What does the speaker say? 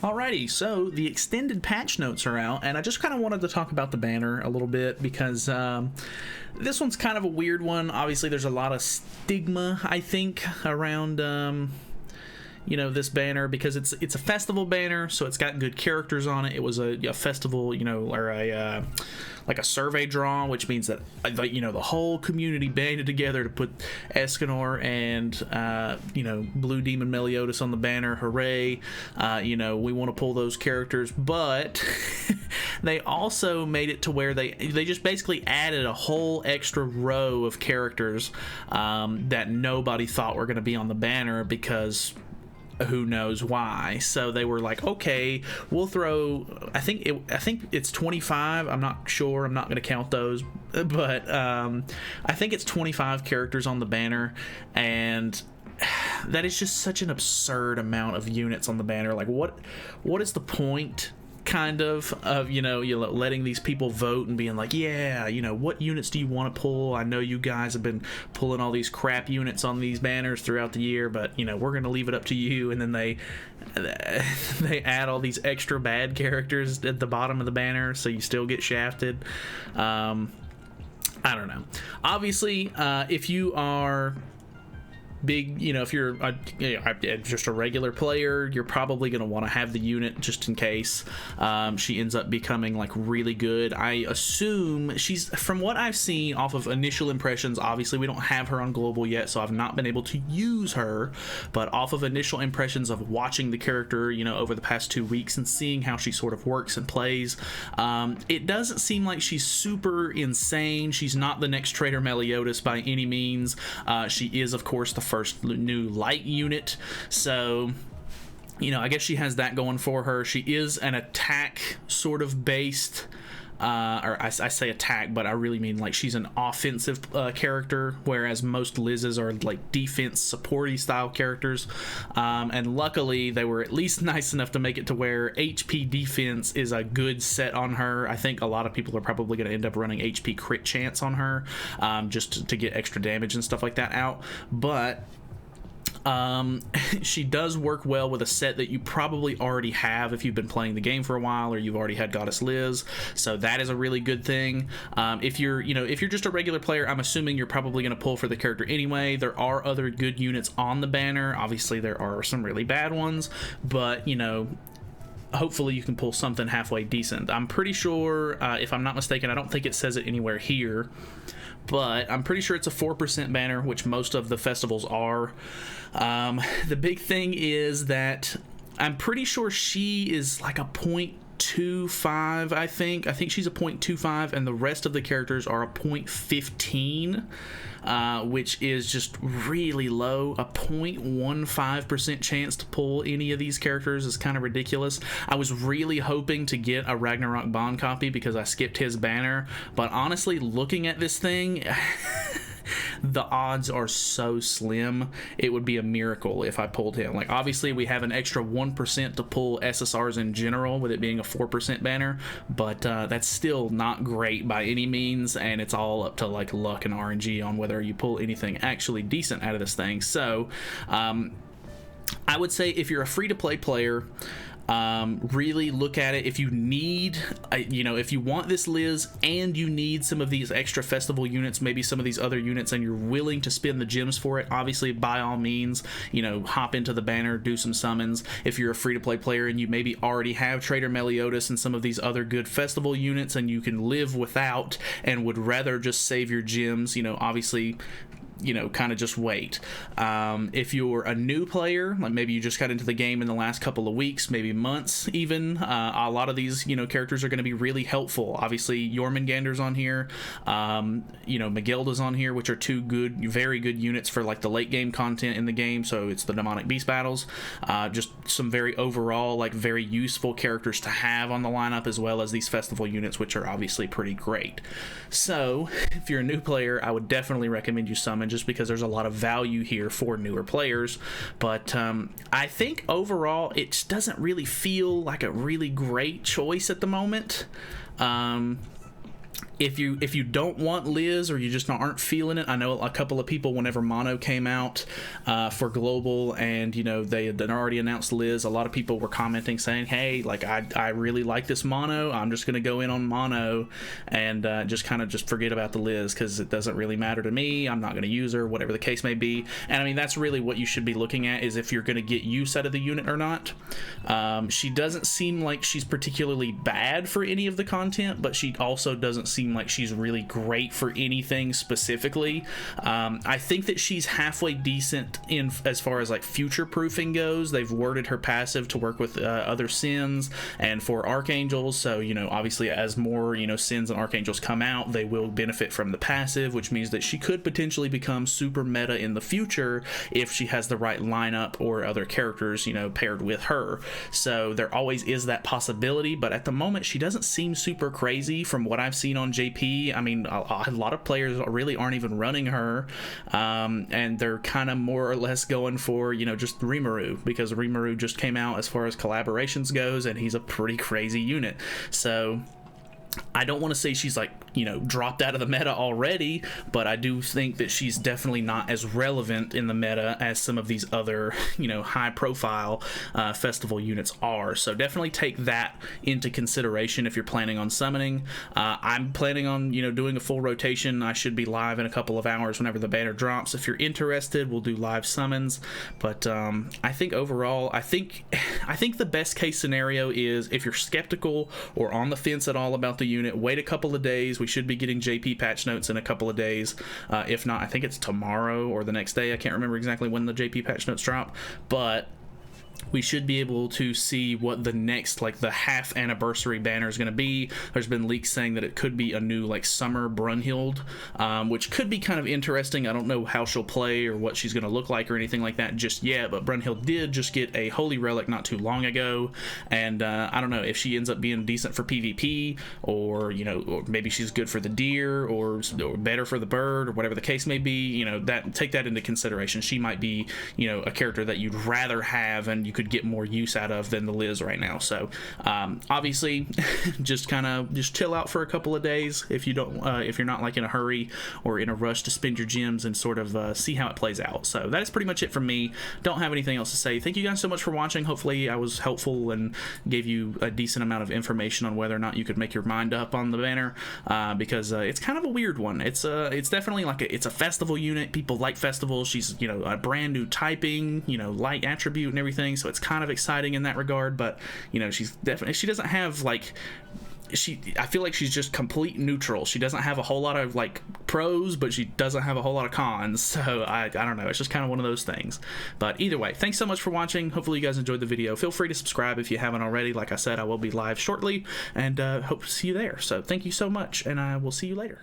Alrighty, so the extended patch notes are out, and I just kind of wanted to talk about the banner a little bit because this one's kind of a weird one. Obviously, there's a lot of stigma, I think, around this banner because it's a festival banner, so it's got good characters on it. It was a festival, or a like a survey draw, which means that the whole community banded together to put Escanor and Blue Demon Meliodas on the banner. Hooray! We want to pull those characters, but they also made it to where they just basically added a whole extra row of characters that nobody thought were going to be on the banner because who knows why. So they were like, okay, we'll throw, I think it's 25. I'm not sure, I'm not going to count those, but I think it's 25 characters on the banner, and that is just such an absurd amount of units on the banner. Like, what is the point, kind of letting these people vote and being like, yeah, what units do you want to pull? I know you guys have been pulling all these crap units on these banners throughout the year, but we're gonna leave it up to you. And then they add all these extra bad characters at the bottom of the banner, so you still get shafted. I don't know. Obviously, if you are big, if you're just a regular player, you're probably going to want to have the unit just in case she ends up becoming like really good. I assume she's, from what I've seen off of initial impressions, obviously we don't have her on global yet, so I've not been able to use her, but off of initial impressions of watching the character over the past 2 weeks and seeing how she sort of works and plays, it doesn't seem like she's super insane. She's not the next Trader Meliodas by any means. She is, of course, the first new light unit, so I guess she has that going for her. She is an attack sort of based, or I say attack, but I really mean like she's an offensive character, whereas most Liz's are like defense supporty style characters, and luckily they were at least nice enough to make it to where HP defense is a good set on her. I think a lot of people are probably going to end up running HP crit chance on her, just to get extra damage and stuff like that out, but she does work well with a set that you probably already have if you've been playing the game for a while, or you've already had Goddess Liz, so that is a really good thing. If you're just a regular player, I'm assuming you're probably going to pull for the character anyway. There are other good units on the banner. Obviously there are some really bad ones, but hopefully you can pull something halfway decent. I'm pretty sure, if I'm not mistaken, I don't think it says it anywhere here, but I'm pretty sure it's a 4% banner, which most of the festivals are. The big thing is that I'm pretty sure she is like a 0.25, I think she's a 0.25, and the rest of the characters are a 0.15, which is just really low. A 0.15% chance to pull any of these characters is kind of ridiculous. I was really hoping to get a Ragnarok Bond copy because I skipped his banner, but honestly, looking at this thing, the odds are so slim. It would be a miracle if I pulled him. Like, obviously we have an extra 1% to pull SSRs in general with it being a 4% banner, but that's still not great by any means, and it's all up to like luck and RNG on whether you pull anything actually decent out of this thing. So I would say if you're a free-to-play player, really look at it. If you need, if you want this Liz and you need some of these extra festival units, maybe some of these other units, and you're willing to spend the gems for it, obviously by all means, hop into the banner, do some summons. If you're a free-to-play player and you maybe already have Trader Meliodas and some of these other good festival units and you can live without and would rather just save your gems, obviously kind of just wait. If you're a new player, like maybe you just got into the game in the last couple of weeks, maybe months even, a lot of these characters are going to be really helpful. Obviously Jormungandr's on here, Magilda's on here, which are two very good units for like the late game content in the game. So it's the demonic beast battles, just some very overall like very useful characters to have on the lineup, as well as these festival units, which are obviously pretty great. So if you're a new player, I would definitely recommend you summon, just because there's a lot of value here for newer players. But I think overall it just doesn't really feel like a really great choice at the moment. if you don't want Liz, or you just aren't feeling it, I know a couple of people, whenever Mono came out for global, and they had already announced Liz, a lot of people were commenting saying, hey, like I really like this Mono, I'm just gonna go in on Mono and just forget about the Liz because it doesn't really matter to me, I'm not gonna use her, whatever the case may be. And I mean, that's really what you should be looking at, is if you're gonna get use out of the unit or not. She doesn't seem like she's particularly bad for any of the content, but she also doesn't seem like she's really great for anything specifically. I think that she's halfway decent in as far as like future proofing goes. They've worded her passive to work with other sins and for archangels, so obviously as more sins and archangels come out, they will benefit from the passive, which means that she could potentially become super meta in the future if she has the right lineup or other characters paired with her. So there always is that possibility, but at the moment she doesn't seem super crazy from what I've seen on JP. I mean, a lot of players really aren't even running her, and they're kind of more or less going for just Rimuru, because Rimuru just came out as far as collaborations goes, and he's a pretty crazy unit. So I don't want to say she's like dropped out of the meta already, but I do think that she's definitely not as relevant in the meta as some of these other high profile festival units are. So definitely take that into consideration if you're planning on summoning. I'm planning on doing a full rotation. I should be live in a couple of hours whenever the banner drops. If you're interested, we'll do live summons. But I think overall, I think the best case scenario is, if you're skeptical or on the fence at all about the unit, wait a couple of days. We should be getting JP patch notes in a couple of days. If not, I think it's tomorrow or the next day. I can't remember exactly when the JP patch notes drop, but we should be able to see what the next, like the half anniversary banner is going to be. There's been leaks saying that it could be a new like summer Brunhild, which could be kind of interesting. I don't know how she'll play or what she's going to look like or anything like that just yet, but Brunhild did just get a holy relic not too long ago, and I don't know if she ends up being decent for PvP, or or maybe she's good for the deer, or better for the bird, or whatever the case may be. That, take that into consideration. She might be a character that you'd rather have and you could get more use out of than the Liz right now. So obviously just chill out for a couple of days if you don't if you're not like in a hurry or in a rush to spend your gems, and sort of see how it plays out. So that is pretty much it from me. Don't have anything else to say. Thank you guys so much for watching. Hopefully I was helpful and gave you a decent amount of information on whether or not you could make your mind up on the banner, because it's kind of a weird one. It's definitely like it's a festival unit. People like festivals. She's a brand new typing, light attribute and everything, so it's kind of exciting in that regard. But she's definitely, she doesn't have like, I feel like she's just complete neutral. She doesn't have a whole lot of like pros, but she doesn't have a whole lot of cons. So I don't know, it's just kind of one of those things. But either way, thanks so much for watching. Hopefully you guys enjoyed the video. Feel free to subscribe if you haven't already. Like I said, I will be live shortly, and hope to see you there. So thank you so much, and I will see you later.